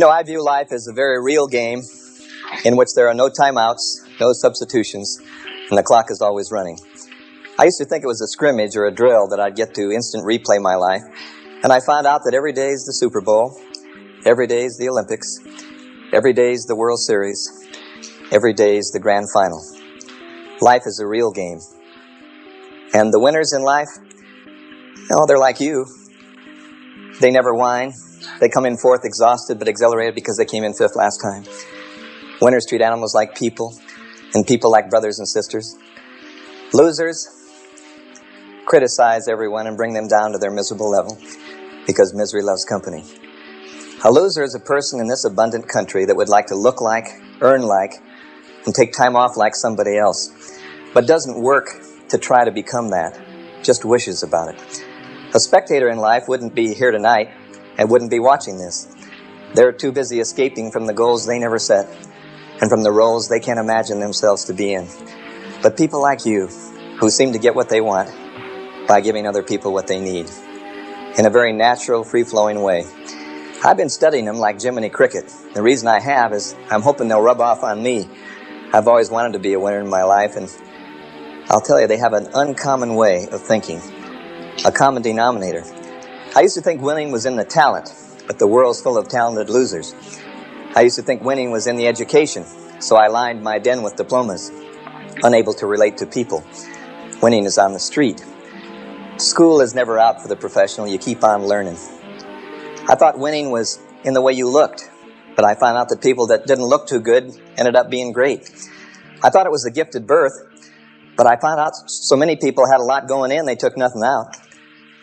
I view life as a very real game in which there are no timeouts, no substitutions, and the clock is always running. I used to think it was a scrimmage or a drill that I'd get to instant replay my life, and I found out that every day is the Super Bowl, every day is the Olympics, every day is the World Series, every day is the grand final. Life is a real game. And the winners in life, they're like you. They never whine. They come in fourth exhausted but exhilarated because they came in fifth last time. Winners treat animals like people, and people like brothers and sisters. Losers criticize everyone and bring them down to their miserable level because misery loves company. A loser is a person in this abundant country that would like to look like, earn like, and take time off like somebody else, but doesn't work to try to become that, just wishes about it. A spectator in life wouldn't be here tonight and wouldn't be watching this. They're too busy escaping from the goals they never set and from the roles they can't imagine themselves to be in. But people like you, who seem to get what they want by giving other people what they need, in a very natural, free-flowing way. I've been studying them like Jiminy Cricket. The reason I have is I'm hoping they'll rub off on me. I've always wanted to be a winner in my life, and I'll tell you, they have an uncommon way of thinking, a common denominator. I used to think winning was in the talent, but the world's full of talented losers. I used to think winning was in the education, so I lined my den with diplomas, unable to relate to people. Winning is on the street. School is never out for the professional. You keep on learning. I thought winning was in the way you looked, but I found out that people that didn't look too good ended up being great. I thought it was a gifted birth, but I found out so many people had a lot going in, they took nothing out.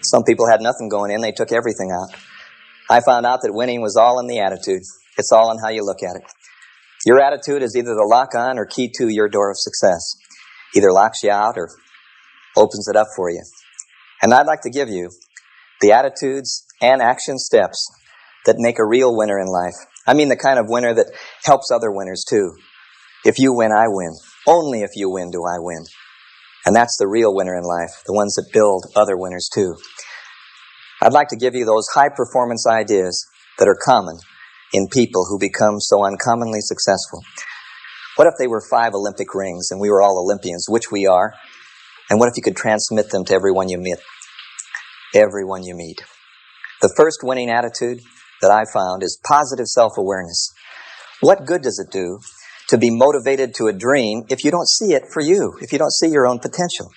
Some people had nothing going in, they took everything out. I found out that winning was all in the attitude. It's all in how you look at it. Your attitude is either the lock-on or key to your door of success. Either locks you out or opens it up for you. And I'd like to give you the attitudes and action steps that make a real winner in life. I mean the kind of winner that helps other winners too. If you win, I win. Only if you win do I win. And that's the real winner in life, the ones that build other winners too. I'd like to give you those high-performance ideas that are common in people who become so uncommonly successful. What if they were 5 Olympic rings and we were all Olympians, which we are? And what if you could transmit them to everyone you meet? Everyone you meet. The first winning attitude that I found is positive self-awareness. What good does it do to be motivated to a dream if you don't see it for you, if you don't see your own potential?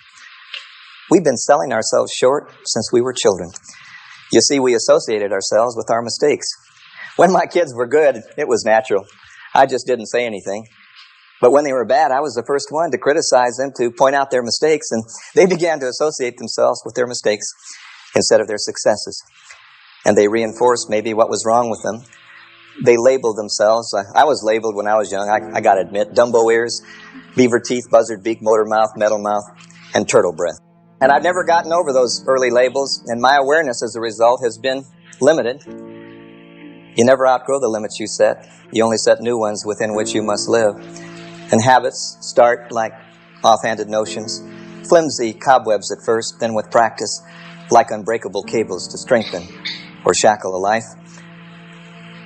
We've been selling ourselves short since we were children. You see, we associated ourselves with our mistakes. When my kids were good, it was natural. I just didn't say anything. But when they were bad, I was the first one to criticize them, to point out their mistakes, and they began to associate themselves with their mistakes instead of their successes. And they reinforced maybe what was wrong with them. They labeled themselves. I was labeled when I was young, I gotta admit, Dumbo ears, beaver teeth, buzzard beak, motor mouth, metal mouth, and turtle breath. And I've never gotten over those early labels, and my awareness as a result has been limited. You never outgrow the limits you set. You only set new ones within which you must live. And habits start like offhanded notions, flimsy cobwebs at first, then with practice, like unbreakable cables to strengthen or shackle a life.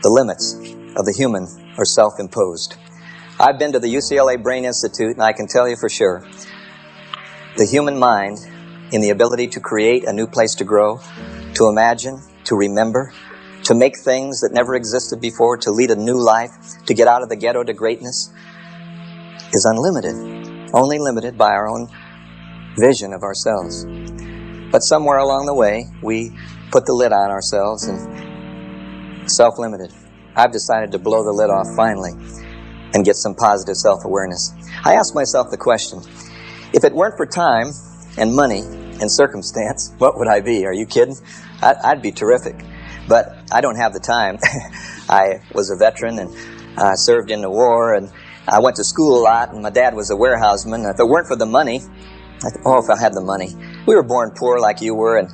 The limits of the human are self-imposed. I've been to the UCLA Brain Institute, and I can tell you for sure, the human mind, in the ability to create a new place to grow, to imagine, to remember, to make things that never existed before, to lead a new life, to get out of the ghetto to greatness, is unlimited, only limited by our own vision of ourselves. But somewhere along the way, we put the lid on ourselves and self-limited. I've decided to blow the lid off finally and get some positive self-awareness. I ask myself the question, if it weren't for time and money and circumstance, what would I be? Are you kidding? I'd be terrific. But I don't have the time. I was a veteran and served in the war, and I went to school a lot, and my dad was a warehouseman. If it weren't for the money, if I had the money. We were born poor like you were, and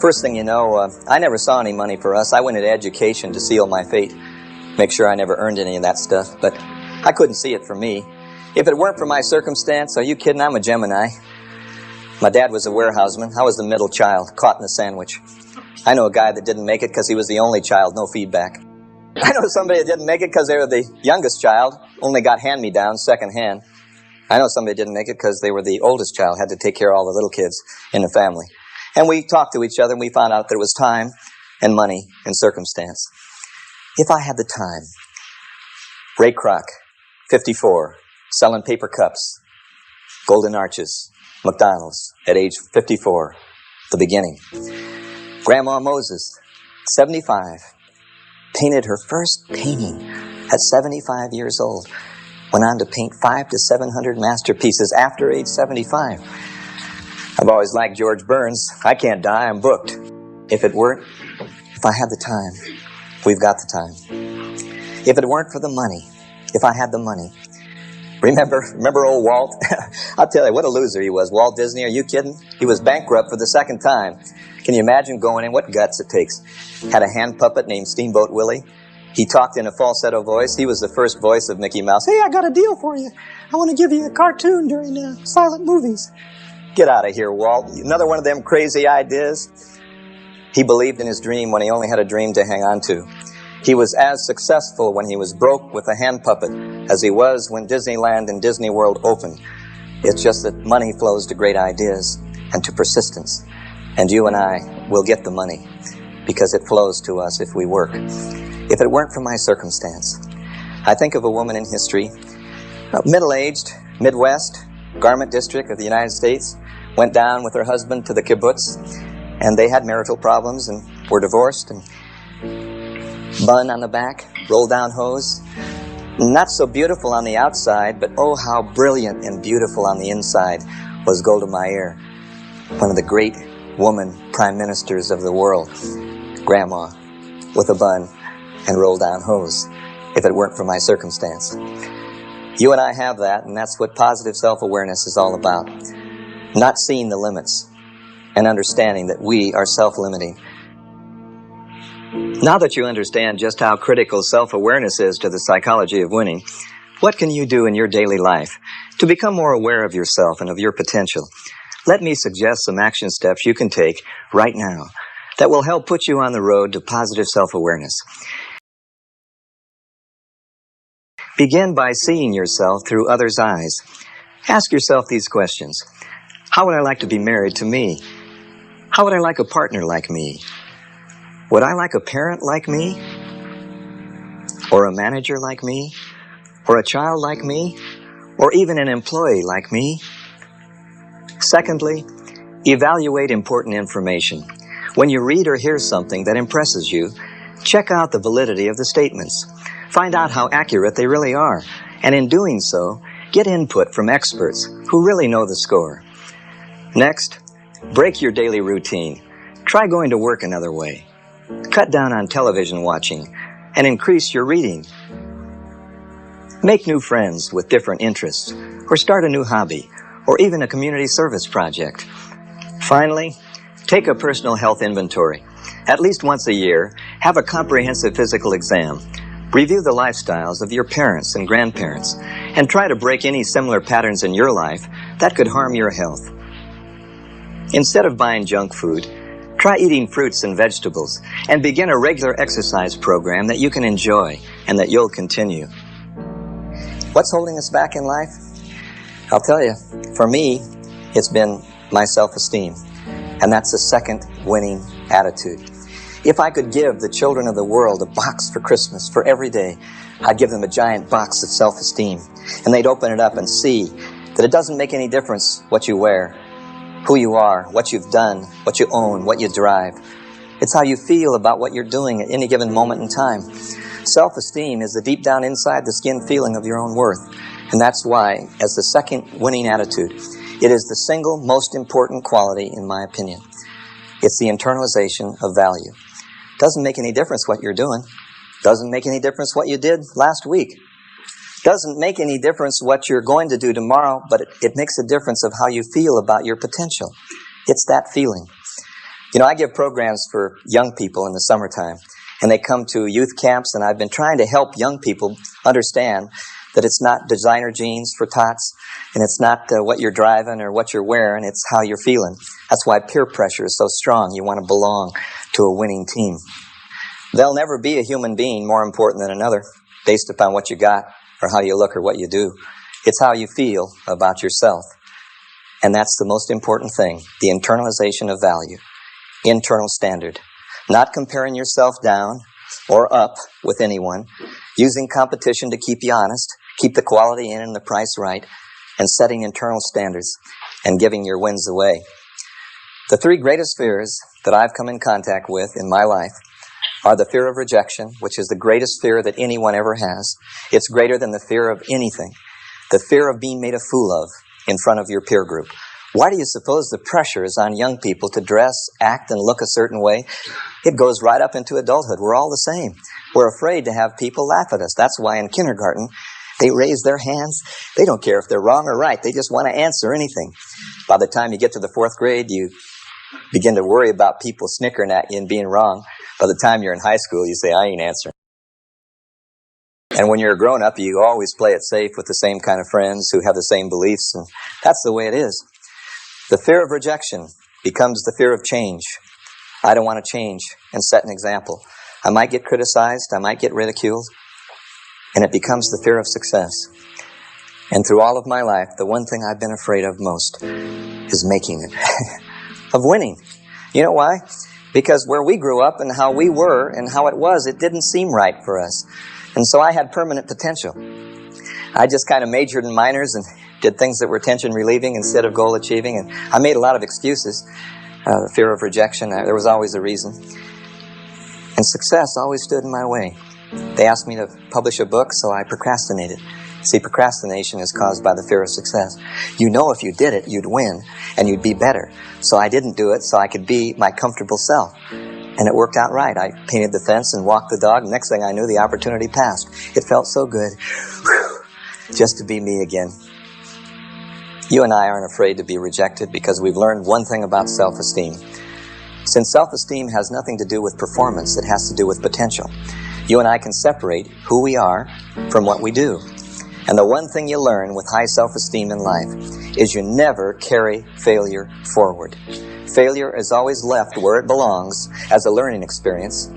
first thing you know, I never saw any money for us. I went into education to seal my fate, make sure I never earned any of that stuff, but I couldn't see it for me. If it weren't for my circumstance, are you kidding? I'm a Gemini. My dad was a warehouseman. I was the middle child, caught in the sandwich. I know a guy that didn't make it because he was the only child, no feedback. I know somebody that didn't make it because they were the youngest child, only got hand-me-downs second hand. I know somebody didn't make it because they were the oldest child, had to take care of all the little kids in the family. And we talked to each other and we found out there was time and money and circumstance. If I had the time, Ray Kroc, 54, selling paper cups, golden arches, McDonald's at age 54, the beginning. Grandma Moses, 75, painted her first painting at 75 years old. Went on to paint 500 to 700 masterpieces after age 75. I've always liked George Burns. I can't die, I'm booked. If I had the time, we've got the time. If it weren't for the money, if I had the money. Remember old Walt? I'll tell you, what a loser he was. Walt Disney, are you kidding? He was bankrupt for the second time. Can you imagine going in? What guts it takes. Had a hand puppet named Steamboat Willie. He talked in a falsetto voice. He was the first voice of Mickey Mouse. Hey, I got a deal for you. I want to give you a cartoon during silent movies. Get out of here, Walt. Another one of them crazy ideas. He believed in his dream when he only had a dream to hang on to. He was as successful when he was broke with a hand puppet as he was when Disneyland and Disney World opened. It's just that money flows to great ideas and to persistence. And you and I will get the money because it flows to us if we work. If it weren't for my circumstance, I think of a woman in history, middle-aged, Midwest, garment district of the United States, went down with her husband to the kibbutz, and they had marital problems and were divorced, and bun on the back, roll-down hose. Not so beautiful on the outside, but oh, how brilliant and beautiful on the inside was Golda Meir, one of the great woman prime ministers of the world. Grandma with a bun and roll-down hose, if it weren't for my circumstance. You and I have that, and that's what positive self-awareness is all about. Not seeing the limits and understanding that we are self-limiting. Now that you understand just how critical self-awareness is to the psychology of winning, what can you do in your daily life to become more aware of yourself and of your potential? Let me suggest some action steps you can take right now that will help put you on the road to positive self-awareness. Begin by seeing yourself through others' eyes. Ask yourself these questions. How would I like to be married to me? How would I like a partner like me? Would I like a parent like me? Or a manager like me? Or a child like me? Or even an employee like me? Secondly, evaluate important information. When you read or hear something that impresses you, check out the validity of the statements. Find out how accurate they really are. And in doing so, get input from experts who really know the score. Next, break your daily routine. Try going to work another way. Cut down on television watching and increase your reading. Make new friends with different interests, or start a new hobby, or even a community service project. Finally, take a personal health inventory. At least once a year, have a comprehensive physical exam. Review the lifestyles of your parents and grandparents, and try to break any similar patterns in your life that could harm your health. Instead of buying junk food, try eating fruits and vegetables, and begin a regular exercise program that you can enjoy and that you'll continue. What's holding us back in life? I'll tell you, for me, it's been my self-esteem, and that's the second winning attitude. If I could give the children of the world a box for Christmas for every day, I'd give them a giant box of self-esteem, and they'd open it up and see that it doesn't make any difference what you wear, who you are, what you've done, what you own, what you drive. It's how you feel about what you're doing at any given moment in time. Self-esteem is the deep down inside the skin feeling of your own worth. And that's why, as the second winning attitude, it is the single most important quality in my opinion. It's the internalization of value. Doesn't make any difference what you're doing. Doesn't make any difference what you did last week. Doesn't make any difference what you're going to do tomorrow, but it makes a difference of how you feel about your potential. It's that feeling. You know, I give programs for young people in the summertime, and they come to youth camps, and I've been trying to help young people understand that it's not designer jeans for tots, and it's not what you're driving or what you're wearing, it's how you're feeling. That's why peer pressure is so strong. You want to belong to a winning team. There'll never be a human being more important than another based upon what you got or how you look or what you do. It's how you feel about yourself. And that's the most important thing, the internalization of value, internal standard. Not comparing yourself down or up with anyone, using competition to keep you honest, keep the quality in and the price right, and setting internal standards and giving your wins away. The three greatest fears that I've come in contact with in my life are the fear of rejection, which is the greatest fear that anyone ever has. It's greater than the fear of anything. The fear of being made a fool of in front of your peer group. Why do you suppose the pressure is on young people to dress, act, and look a certain way? It goes right up into adulthood. We're all the same. We're afraid to have people laugh at us. That's why in kindergarten, they raise their hands. They don't care if they're wrong or right. They just want to answer anything. By the time you get to the 4th grade, you begin to worry about people snickering at you and being wrong. By the time you're in high school, you say, I ain't answering. And when you're a grown-up, you always play it safe with the same kind of friends who have the same beliefs, and that's the way it is. The fear of rejection becomes the fear of change. I don't want to change and set an example. I might get criticized, I might get ridiculed, and it becomes the fear of success. And through all of my life, the one thing I've been afraid of most is making it, of winning. You know why? Because where we grew up and how we were and how it was, it didn't seem right for us. And so I had permanent potential. I just kind of majored in minors and did things that were tension relieving instead of goal achieving. And I made a lot of excuses. The fear of rejection, there was always a reason. And success always stood in my way. They asked me to publish a book, so I procrastinated. See, procrastination is caused by the fear of success. You know if you did it, you'd win, and you'd be better. So I didn't do it so I could be my comfortable self. And it worked out right. I painted the fence and walked the dog. Next thing I knew, the opportunity passed. It felt so good. Whew, just to be me again. You and I aren't afraid to be rejected because we've learned one thing about self-esteem. Since self-esteem has nothing to do with performance, it has to do with potential. You and I can separate who we are from what we do. And the one thing you learn with high self-esteem in life is you never carry failure forward. Failure is always left where it belongs as a learning experience,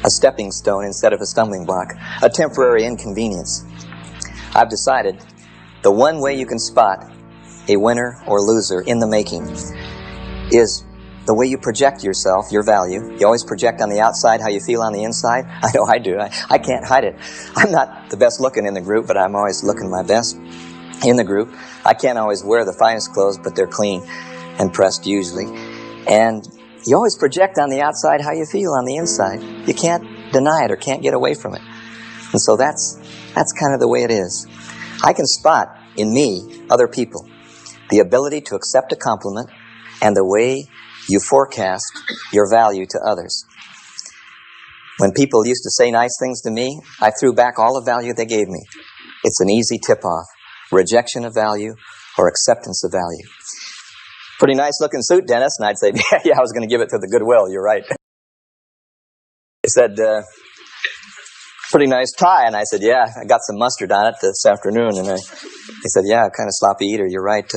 a stepping stone instead of a stumbling block, a temporary inconvenience. I've decided the one way you can spot a winner or loser in the making is the way you project yourself, your value. You always project on the outside how you feel on the inside. I know I do. I can't hide it. I'm not the best looking in the group, but I'm always looking my best in the group. I can't always wear the finest clothes, but they're clean and pressed usually. And you always project on the outside how you feel on the inside. You can't deny it or can't get away from it. And so that's kind of the way it is. I can spot in me other people the ability to accept a compliment and the way you forecast your value to others. When people used to say nice things to me, I threw back all the value they gave me. It's an easy tip-off. Rejection of value or acceptance of value. Pretty nice looking suit, Dennis. And I'd say, yeah, I was going to give it to the Goodwill. You're right. They said, pretty nice tie. And I said, yeah, I got some mustard on it this afternoon. And they said, yeah, kind of sloppy eater. You're right.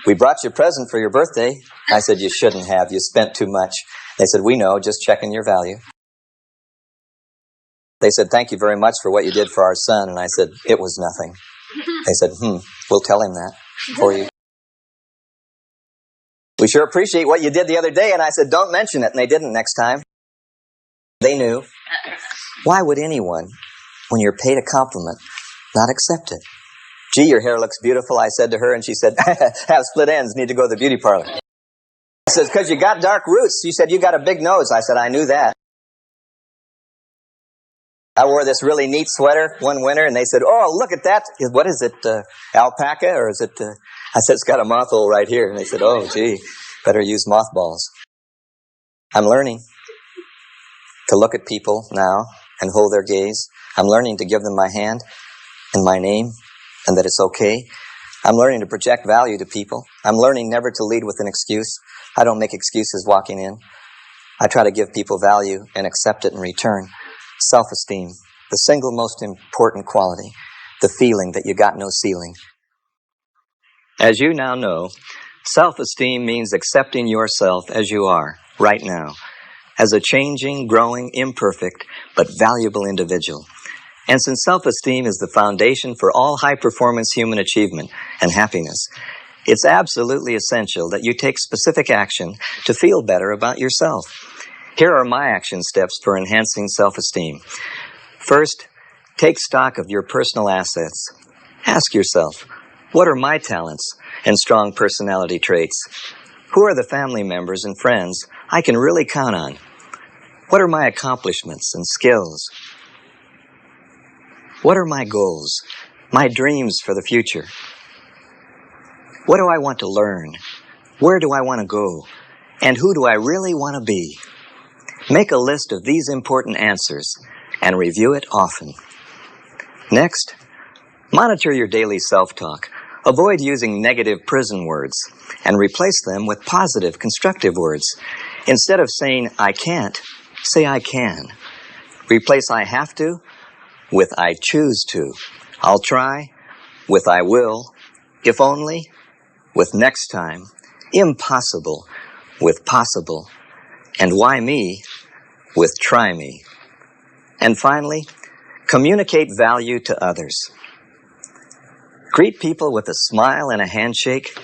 We brought you a present for your birthday. I said, you shouldn't have. You spent too much. They said, we know, just checking your value. They said, thank you very much for what you did for our son. And I said, it was nothing. They said, we'll tell him that for you. We sure appreciate what you did the other day. And I said, don't mention it. And they didn't next time. They knew. Why would anyone, when you're paid a compliment, not accept it? Gee, your hair looks beautiful, I said to her. And she said, have split ends, need to go to the beauty parlor. I said, because you got dark roots. She said, you got a big nose. I said, I knew that. I wore this really neat sweater one winter, and they said, oh, look at that. What is it, alpaca, or is it... I said, it's got a moth hole right here. And they said, oh, gee, better use mothballs. I'm learning to look at people now and hold their gaze. I'm learning to give them my hand and my name, and that it's okay. I'm learning to project value to people. I'm learning never to lead with an excuse. I don't make excuses walking in. I try to give people value and accept it in return. Self-esteem, the single most important quality, the feeling that you got no ceiling. As you now know, self-esteem means accepting yourself as you are, right now. as a changing, growing, imperfect, but valuable individual. And since self-esteem is the foundation for all high-performance human achievement and happiness, it's absolutely essential that you take specific action to feel better about yourself. Here are my action steps for enhancing self-esteem. First, take stock of your personal assets. Ask yourself, what are my talents and strong personality traits? Who are the family members and friends I can really count on? What are my accomplishments and skills? What are my goals, my dreams for the future? What do I want to learn? Where do I want to go? And who do I really want to be? Make a list of these important answers and review it often. Next, monitor your daily self-talk. Avoid using negative prison words and replace them with positive, constructive words. Instead of saying, I can't, say I can. Replace I have to with I choose to. I'll try with I will. If only with next time. Impossible with possible. And why me with try me. And finally, communicate value to others. Greet people with a smile and a handshake.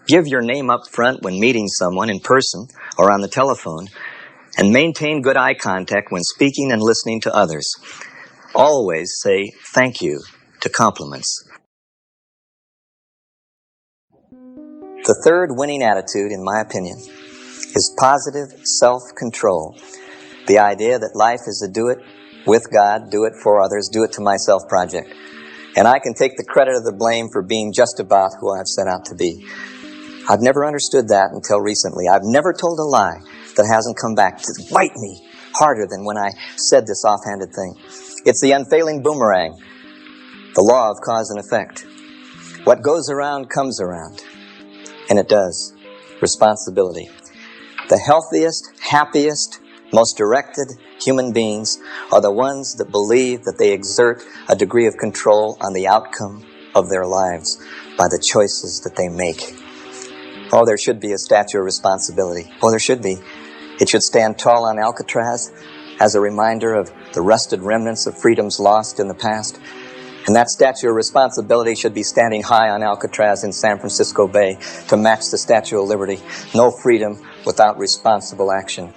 Give your name up front when meeting someone in person or on the telephone. And maintain good eye contact when speaking and listening to others. Always say thank you to compliments. The third winning attitude, in my opinion, is positive self-control. The idea that life is a do it with God, do it for others, do it to myself project. And I can take the credit of the blame for being just about who I've set out to be. I've never understood that until recently. I've never told a lie that hasn't come back to bite me harder than when I said this offhanded thing. It's the unfailing boomerang, the law of cause and effect. What goes around comes around. And it does. Responsibility. The healthiest, happiest, most directed human beings are the ones that believe that they exert a degree of control on the outcome of their lives by the choices that they make. Oh, there should be a statue of responsibility. Oh, there should be. It should stand tall on Alcatraz as a reminder of the rusted remnants of freedoms lost in the past. And that statue of responsibility should be standing high on Alcatraz in San Francisco Bay to match the Statue of Liberty. No freedom without responsible action.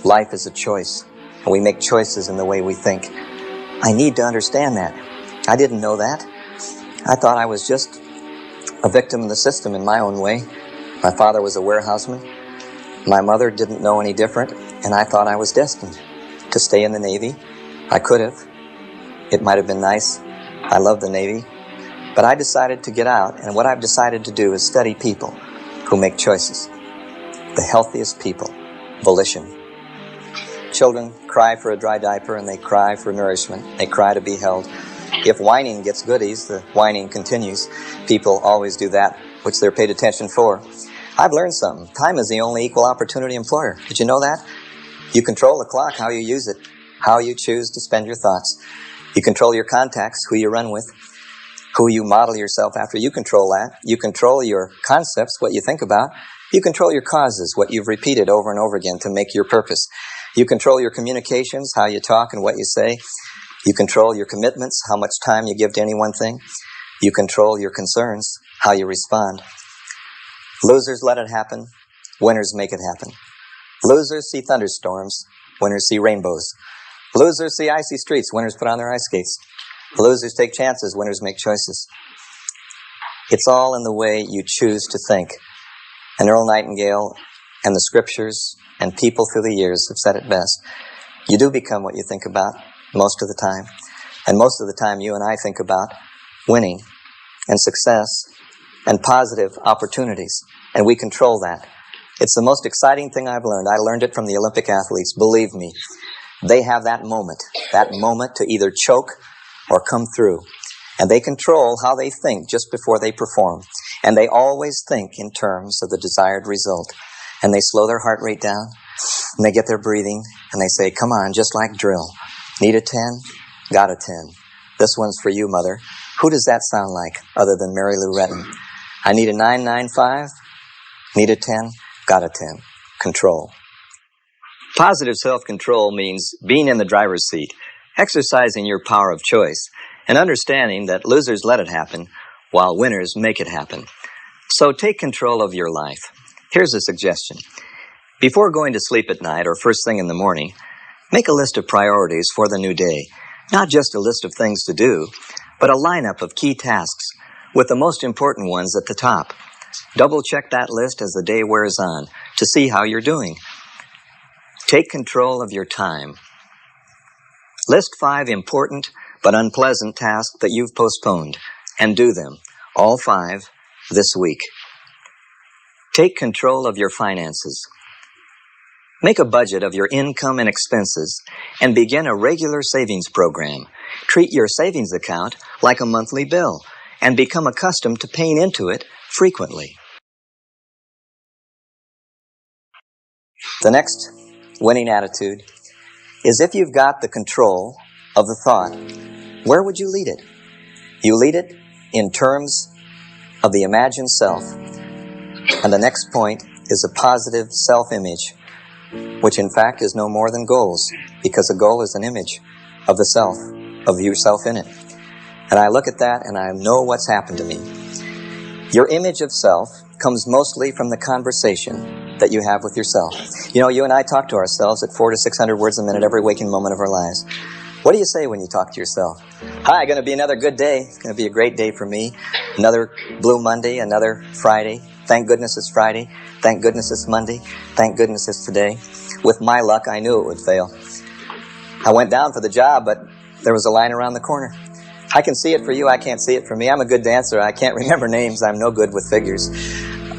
Life is a choice, and we make choices in the way we think. I need to understand that. I didn't know that. I thought I was just a victim of the system in my own way. My father was a warehouseman. My mother didn't know any different, and I thought I was destined to stay in the Navy. I could have. It might have been nice. I love the Navy. But I decided to get out, and what I've decided to do is study people who make choices. The healthiest people. Volition. Children cry for a dry diaper, and they cry for nourishment. They cry to be held. If whining gets goodies, the whining continues. People always do that which they're paid attention for. I've learned something. Time is the only equal opportunity employer. Did you know that? You control the clock, how you use it, how you choose to spend your thoughts. You control your contacts, who you run with, who you model yourself after. You control that. You control your concepts, what you think about. You control your causes, what you've repeated over and over again to make your purpose. You control your communications, how you talk and what you say. You control your commitments, how much time you give to any one thing. You control your concerns, how you respond. Losers let it happen. Winners make it happen. Losers see thunderstorms. Winners see rainbows. Losers see icy streets. Winners put on their ice skates. Losers take chances. Winners make choices. It's all in the way you choose to think. And Earl Nightingale and the scriptures and people through the years have said it best. You do become what you think about most of the time. And most of the time you and I think about winning and success and positive opportunities. And we control that. It's the most exciting thing I've learned. I learned it from the Olympic athletes. Believe me, they have that moment to either choke or come through. And they control how they think just before they perform. And they always think in terms of the desired result. And they slow their heart rate down, and they get their breathing, and they say, come on, just like drill. Need a 10? Got a 10. This one's for you, mother. Who does that sound like other than Mary Lou Retton? I need a 995. Need a 10? Got a 10. Control. Positive self-control means being in the driver's seat, exercising your power of choice, and understanding that losers let it happen, while winners make it happen. So take control of your life. Here's a suggestion. Before going to sleep at night or first thing in the morning, make a list of priorities for the new day. Not just a list of things to do, but a lineup of key tasks with the most important ones at the top. Double-check that list as the day wears on to see how you're doing. Take control of your time. List 5 important but unpleasant tasks that you've postponed, and do them, all 5, this week. Take control of your finances. Make a budget of your income and expenses and begin a regular savings program. Treat your savings account like a monthly bill and become accustomed to paying into it frequently. The next winning attitude is if you've got the control of the thought, where would you lead it? You lead it in terms of the imagined self. And the next point is a positive self-image, which in fact is no more than goals, because a goal is an image of the self, of yourself in it. And I look at that and I know what's happened to me. Your image of self comes mostly from the conversation that you have with yourself. You know, you and I talk to ourselves at 400 to 600 words a minute every waking moment of our lives. What do you say when you talk to yourself? Hi, going to be another good day. It's going to be a great day for me. Another Blue Monday, another Friday. Thank goodness it's Friday. Thank goodness it's Monday. Thank goodness it's today. With my luck, I knew it would fail. I went down for the job, but there was a line around the corner. I can see it for you. I can't see it for me. I'm a good dancer. I can't remember names. I'm no good with figures.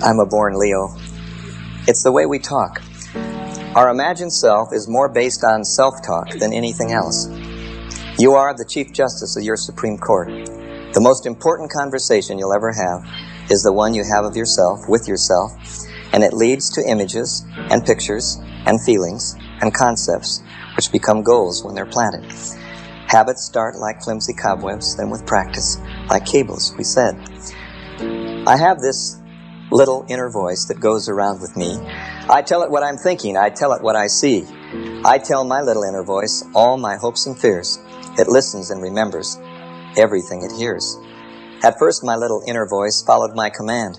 I'm a born Leo. It's the way we talk. Our imagined self is more based on self-talk than anything else. You are the Chief Justice of your Supreme Court. The most important conversation you'll ever have is the one you have of yourself, with yourself, and it leads to images and pictures and feelings and concepts which become goals when they're planted. Habits start like flimsy cobwebs, then with practice, like cables, we said. I have this little inner voice that goes around with me. I tell it what I'm thinking. I tell it what I see. I tell my little inner voice all my hopes and fears. It listens and remembers everything it hears. At first, my little inner voice followed my command,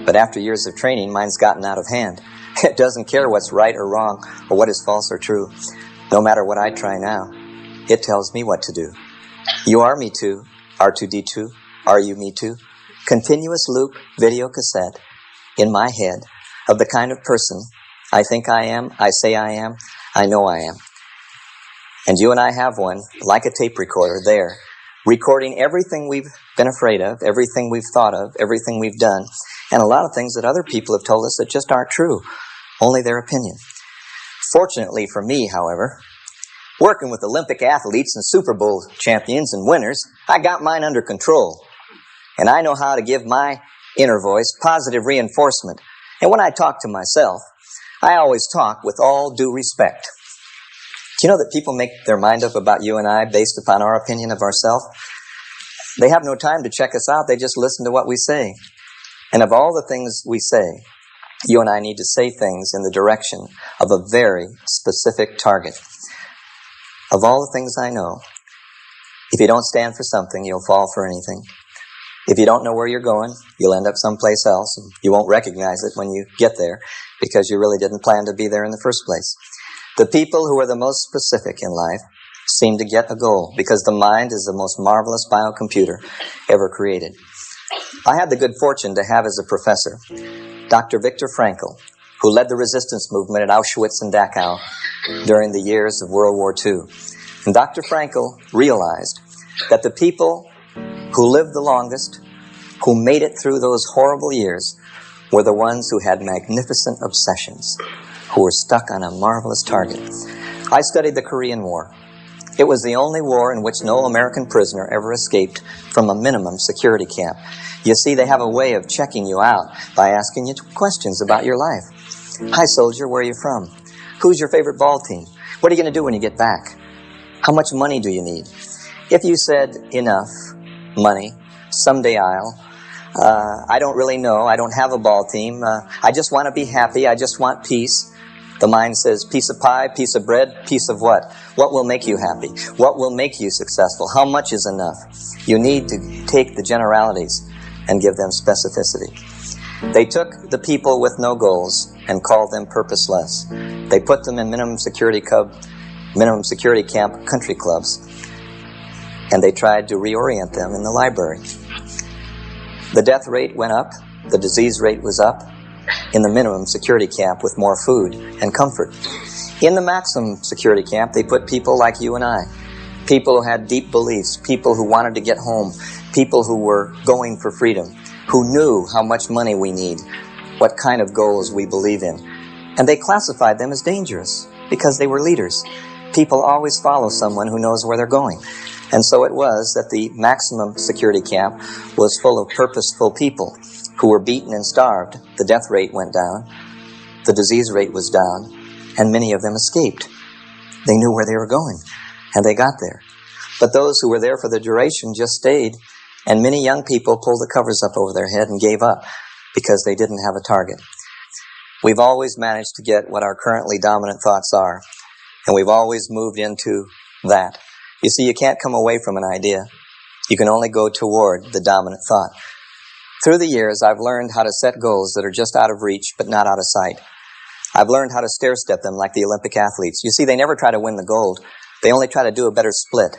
but after years of training, mine's gotten out of hand. It doesn't care what's right or wrong, or what is false or true. No matter what I try now, it tells me what to do. You are me too, R2D2, are you me too? Continuous loop video cassette in my head of the kind of person I think I am, I say I am, I know I am. And you and I have one, like a tape recorder there, recording everything we've been afraid of, everything we've thought of, everything we've done, and a lot of things that other people have told us that just aren't true, only their opinion. Fortunately for me, however, working with Olympic athletes and Super Bowl champions and winners, I got mine under control. And I know how to give my inner voice positive reinforcement. And when I talk to myself, I always talk with all due respect. Do you know that people make their mind up about you and I based upon our opinion of ourselves? They have no time to check us out. They just listen to what we say. And of all the things we say, you and I need to say things in the direction of a very specific target. Of all the things I know, if you don't stand for something, you'll fall for anything. If you don't know where you're going, you'll end up someplace else, and you won't recognize it when you get there because you really didn't plan to be there in the first place. The people who are the most specific in life seem to get a goal because the mind is the most marvelous biocomputer ever created. I had the good fortune to have as a professor Dr. Viktor Frankl, who led the resistance movement at Auschwitz and Dachau during the years of World War II. And Dr. Frankl realized that the people who lived the longest, who made it through those horrible years, were the ones who had magnificent obsessions, who were stuck on a marvelous target. I studied the Korean War. It was the only war in which no American prisoner ever escaped from a minimum security camp. You see, they have a way of checking you out by asking you questions about your life. Hi, soldier, where are you from? Who's your favorite ball team? What are you going to do when you get back? How much money do you need? If you said enough money, someday I don't really know. I don't have a ball team. I just want to be happy. I just want peace. The mind says, piece of pie, piece of bread, piece of what? What will make you happy? What will make you successful? How much is enough? You need to take the generalities and give them specificity. They took the people with no goals and called them purposeless. They put them in minimum security camp country clubs, and they tried to reorient them in the library. The death rate went up, the disease rate was up in the minimum security camp with more food and comfort. In the maximum security camp, they put people like you and I, people who had deep beliefs, people who wanted to get home, people who were going for freedom, who knew how much money we need, what kind of goals we believe in. And they classified them as dangerous because they were leaders. People always follow someone who knows where they're going. And so it was that the maximum security camp was full of purposeful people who were beaten and starved. The death rate went down, the disease rate was down, and many of them escaped. They knew where they were going, and they got there. But those who were there for the duration just stayed, and many young people pulled the covers up over their head and gave up because they didn't have a target. We've always managed to get what our currently dominant thoughts are, and we've always moved into that. You see, you can't come away from an idea. You can only go toward the dominant thought. Through the years, I've learned how to set goals that are just out of reach, but not out of sight. I've learned how to stair-step them like the Olympic athletes. You see, they never try to win the gold. They only try to do a better split.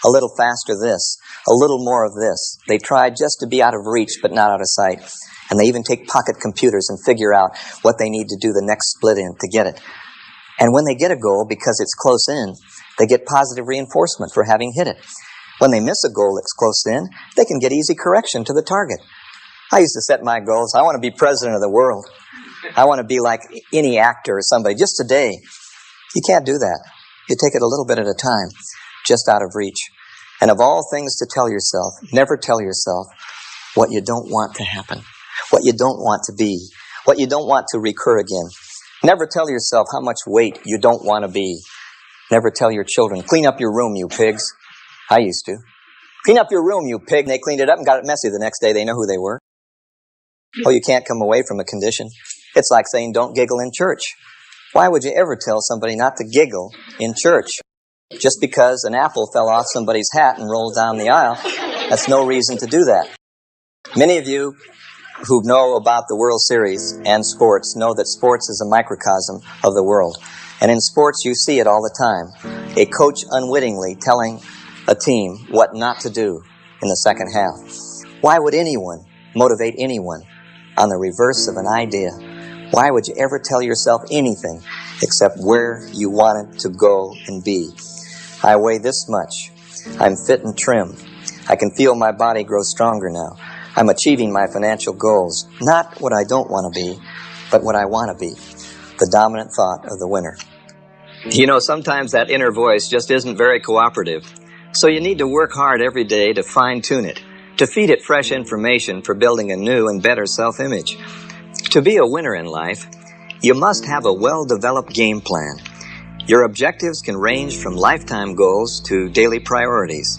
A little faster this, a little more of this. They try just to be out of reach, but not out of sight. And they even take pocket computers and figure out what they need to do the next split in to get it. And when they get a goal, because it's close in, they get positive reinforcement for having hit it. When they miss a goal that's close in, they can get easy correction to the target. I used to set my goals. I want to be president of the world. I want to be like any actor or somebody. Just today. You can't do that. You take it a little bit at a time, just out of reach. And of all things to tell yourself, never tell yourself what you don't want to happen, what you don't want to be, what you don't want to recur again. Never tell yourself how much weight you don't want to be. Never tell your children, clean up your room, you pigs. I used to. Clean up your room, you pig. And they cleaned it up and got it messy the next day. They know who they were. Oh, you can't come away from a condition. It's like saying don't giggle in church. Why would you ever tell somebody not to giggle in church? Just because an apple fell off somebody's hat and rolled down the aisle, that's no reason to do that. Many of you who know about the World Series and sports know that sports is a microcosm of the world. And in sports, you see it all the time. A coach unwittingly telling a team what not to do in the second half. Why would anyone motivate anyone on the reverse of an idea? Why would you ever tell yourself anything except where you wanted to go and be? I weigh this much. I'm fit and trim. I can feel my body grow stronger now. I'm achieving my financial goals. Not what I don't want to be, but what I want to be. The dominant thought of the winner. You know, sometimes that inner voice just isn't very cooperative. So you need to work hard every day to fine-tune it, to feed it fresh information for building a new and better self-image. To be a winner in life, you must have a well-developed game plan. Your objectives can range from lifetime goals to daily priorities.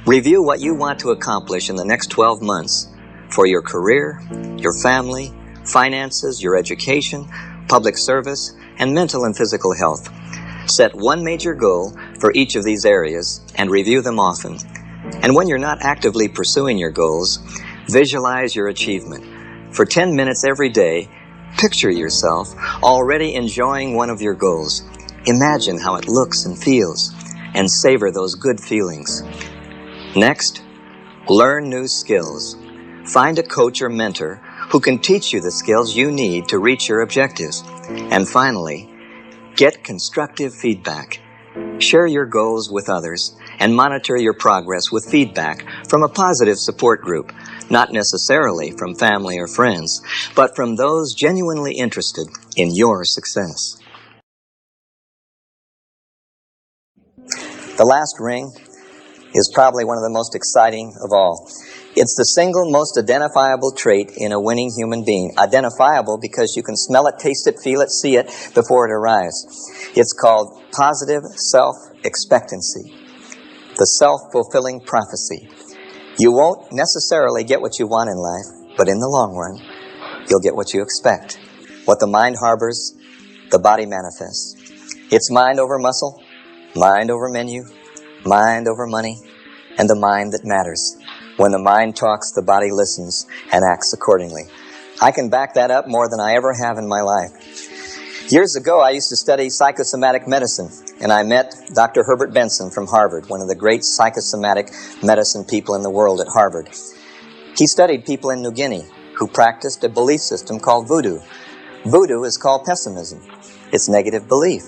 Review what you want to accomplish in the next 12 months for your career, your family, finances, your education, public service, and mental and physical health. Set one major goal for each of these areas and review them often. And when you're not actively pursuing your goals, visualize your achievement. For 10 minutes every day, picture yourself already enjoying one of your goals. Imagine how it looks and feels, and savor those good feelings. Next, learn new skills. Find a coach or mentor who can teach you the skills you need to reach your objectives. And finally, get constructive feedback. Share your goals with others and monitor your progress with feedback from a positive support group, not necessarily from family or friends, but from those genuinely interested in your success. The last ring is probably one of the most exciting of all. It's the single most identifiable trait in a winning human being. Identifiable because you can smell it, taste it, feel it, see it before it arrives. It's called positive self-expectancy. The self-fulfilling prophecy. You won't necessarily get what you want in life, but in the long run, you'll get what you expect. What the mind harbors the body manifests. It's mind over muscle, mind over menu, mind over money, and the mind that matters. When the mind talks, the body listens and acts accordingly. I can back that up more than I ever have in my life. Years ago, I used to study psychosomatic medicine, and I met Dr. Herbert Benson from Harvard, one of the great psychosomatic medicine people in the world at Harvard. He studied people in New Guinea who practiced a belief system called voodoo. Voodoo is called pessimism. It's negative belief.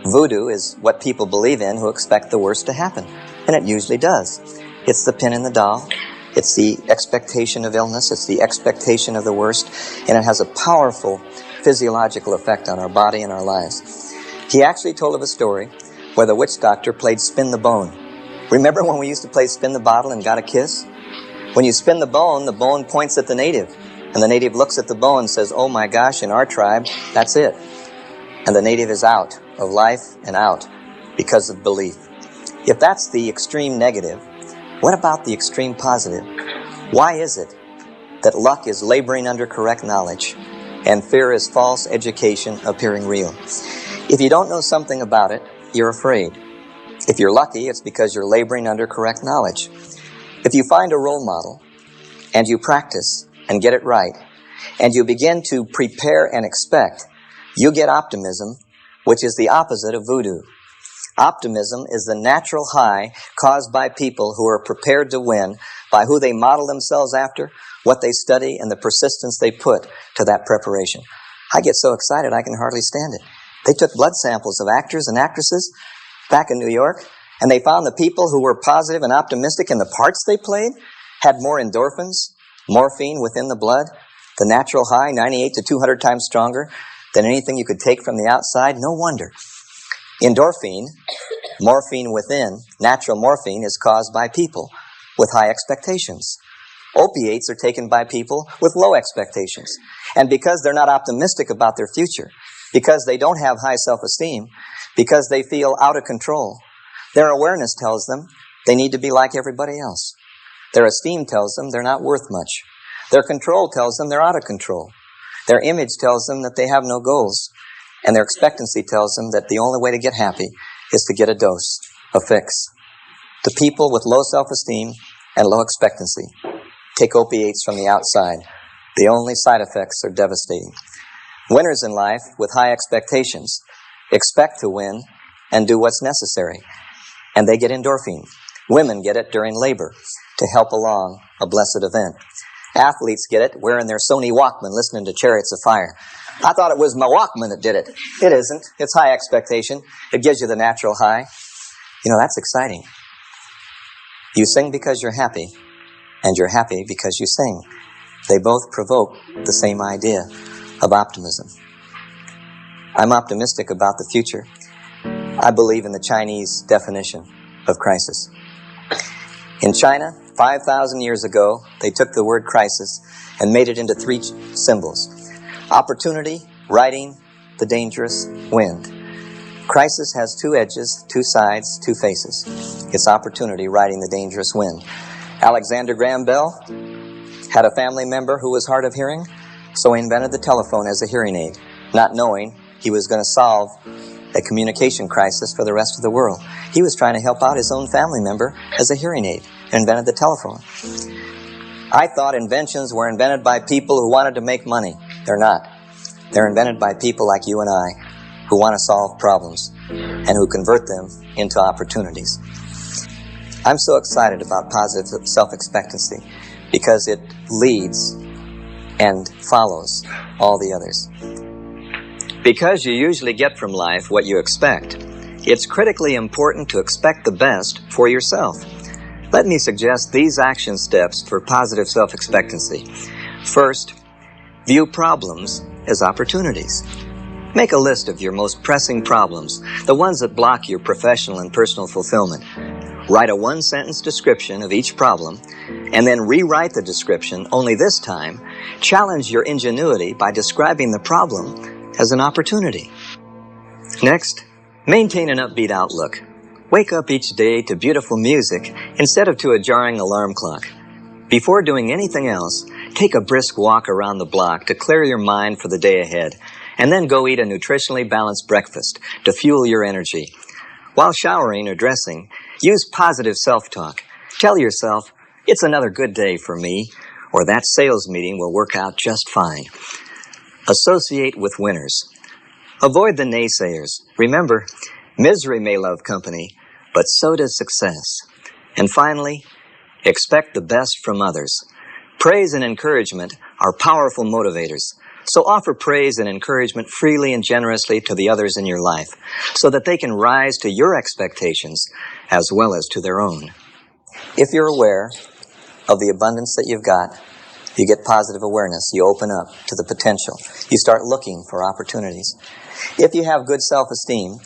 Voodoo is what people believe in who expect the worst to happen, and it usually does. It's the pin in the doll. It's the expectation of illness. It's the expectation of the worst, and it has a powerful physiological effect on our body and our lives. He actually told of a story where the witch doctor played spin the bone. Remember when we used to play spin the bottle and got a kiss? When you spin the bone points at the native, and the native looks at the bone and says, "Oh my gosh, in our tribe, that's it." And the native is out of life and out because of belief. If that's the extreme negative, what about the extreme positive? Why is it that luck is laboring under correct knowledge and fear is false education appearing real? If you don't know something about it, you're afraid. If you're lucky, it's because you're laboring under correct knowledge. If you find a role model and you practice and get it right, and you begin to prepare and expect, you get optimism, which is the opposite of voodoo. Optimism is the natural high caused by people who are prepared to win by who they model themselves after, what they study, and the persistence they put to that preparation. I get so excited I can hardly stand it. They took blood samples of actors and actresses back in New York, and they found the people who were positive and optimistic in the parts they played had more endorphins, morphine within the blood, the natural high, 98 to 200 times stronger than anything you could take from the outside. No wonder. Endorphin, morphine within, natural morphine, is caused by people with high expectations. Opiates are taken by people with low expectations. And because they're not optimistic about their future, because they don't have high self-esteem, because they feel out of control, their awareness tells them they need to be like everybody else. Their esteem tells them they're not worth much. Their control tells them they're out of control. Their image tells them that they have no goals. And their expectancy tells them that the only way to get happy is to get a dose, a fix. The people with low self-esteem and low expectancy take opiates from the outside. The only side effects are devastating. Winners in life with high expectations expect to win and do what's necessary. And they get endorphin. Women get it during labor to help along a blessed event. Athletes get it wearing their Sony Walkman listening to Chariots of Fire. I thought it was my Walkman that did it. It isn't. It's high expectation. It gives you the natural high. You know, that's exciting. You sing because you're happy, and you're happy because you sing. They both provoke the same idea of optimism. I'm optimistic about the future. I believe in the Chinese definition of crisis. In China, 5,000 years ago, they took the word crisis and made it into 3 symbols. Opportunity, riding the dangerous wind. Crisis has 2 edges, 2 sides, 2 faces. It's opportunity riding the dangerous wind. Alexander Graham Bell had a family member who was hard of hearing, so he invented the telephone as a hearing aid, not knowing he was going to solve a communication crisis for the rest of the world. He was trying to help out his own family member as a hearing aid, and invented the telephone. I thought inventions were invented by people who wanted to make money. They're not. They're invented by people like you and I who want to solve problems and who convert them into opportunities. I'm so excited about positive self-expectancy because it leads and follows all the others. Because you usually get from life what you expect, it's critically important to expect the best for yourself. Let me suggest these action steps for positive self-expectancy. First, view problems as opportunities. Make a list of your most pressing problems, the ones that block your professional and personal fulfillment. Write a 1-sentence description of each problem, and then rewrite the description, only this time, challenge your ingenuity by describing the problem as an opportunity. Next, maintain an upbeat outlook. Wake up each day to beautiful music instead of to a jarring alarm clock. Before doing anything else, take a brisk walk around the block to clear your mind for the day ahead, And then go eat a nutritionally balanced breakfast to fuel your energy. While showering or dressing, use positive self-talk. Tell yourself, it's another good day for me, or that sales meeting will work out just fine. Associate with winners. Avoid the naysayers. Remember, misery may love company, but so does success. And finally, expect the best from others. Praise and encouragement are powerful motivators. So offer praise and encouragement freely and generously to the others in your life, so that they can rise to your expectations as well as to their own. If you're aware of the abundance that you've got, you get positive awareness. You open up to the potential. You start looking for opportunities. If you have good self-esteem,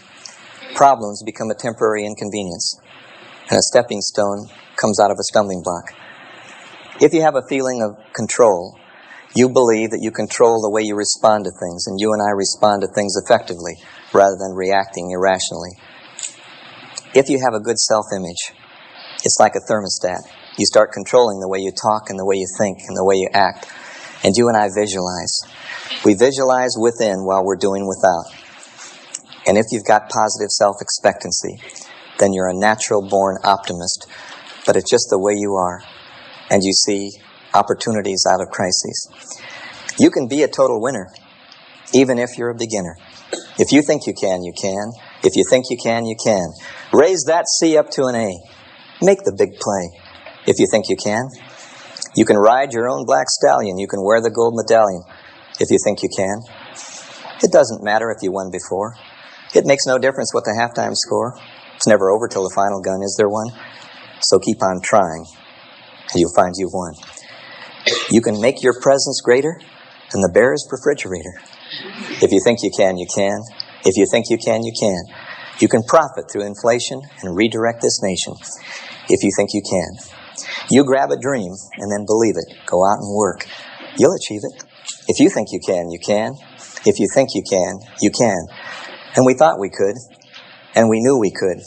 problems become a temporary inconvenience, and a stepping stone comes out of a stumbling block. If you have a feeling of control, you believe that you control the way you respond to things, and you and I respond to things effectively rather than reacting irrationally. If you have a good self-image, it's like a thermostat. You start controlling the way you talk and the way you think and the way you act. And you and I visualize. We visualize within while we're doing without. And if you've got positive self-expectancy, then you're a natural-born optimist, but it's just the way you are. And you see opportunities out of crises. You can be a total winner, even if you're a beginner. If you think you can, you can. If you think you can, you can. Raise that C up to an A. Make the big play. If you think you can. You can ride your own black stallion. You can wear the gold medallion. If you think you can. It doesn't matter if you won before. It makes no difference what the halftime score. It's never over till the final gun. Is there one? So keep on trying, and you'll find you've won. You can make your presence greater than the barest refrigerator. If you think you can, you can. If you think you can, you can. You can profit through inflation and redirect this nation. If you think you can. You grab a dream and then believe it. Go out and work. You'll achieve it. If you think you can, you can. If you think you can, you can. And we thought we could. And we knew we could.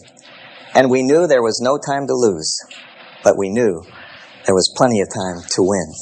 And we knew there was no time to lose. But we knew there was plenty of time to win.